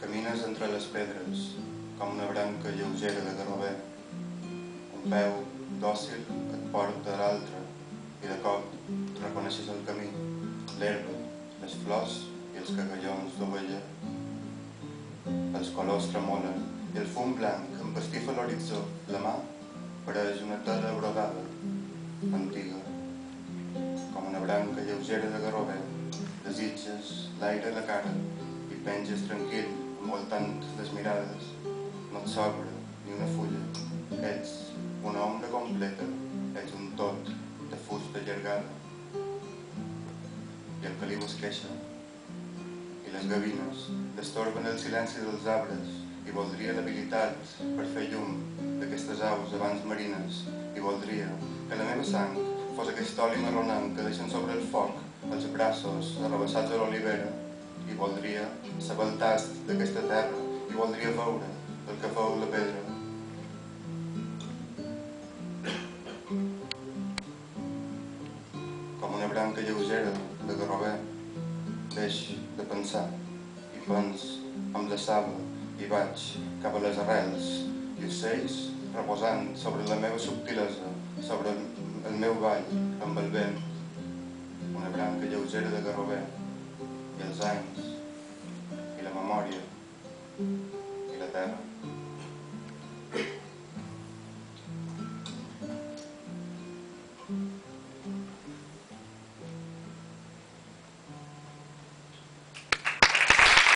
Camines entre les pedres, com una branca lleugera de garrover. Un peu dòcil et porta a l'altre i de cop reconeixes el camí, l'herba, les flors i els cagallons d'ovella. Els colors tremolen i el fum blanc empastifa l'horitzó. La mà pareix una tela brodada, antiga, com una branca lleugera de garrover. Desitges l'aire a la cara i penges tranquil, envoltant les mirades. No et sobra ni una fulla. Ets una ombra completa, ets un tot de fusta allargada. I el caliu es queixa, i les gavines destorben el silenci dels arbres, i voldria l'habilitat per fer llum d'aquestes aus abans marines, i voldria que la meva sang fos aquest oli marronant que deixen sobre el foc els braços arrabassats a l'olivera, i voldria saber el tast d'aquesta terra, i voldria veure el que feu la pedra. Com una branca lleugera de garrover, deix de pensar i pens amb la saba i vaig cap a les arrels i ocells reposant sobre la meva subtilesa, sobre el meu ball amb el vent. Una branca lleugera de garrover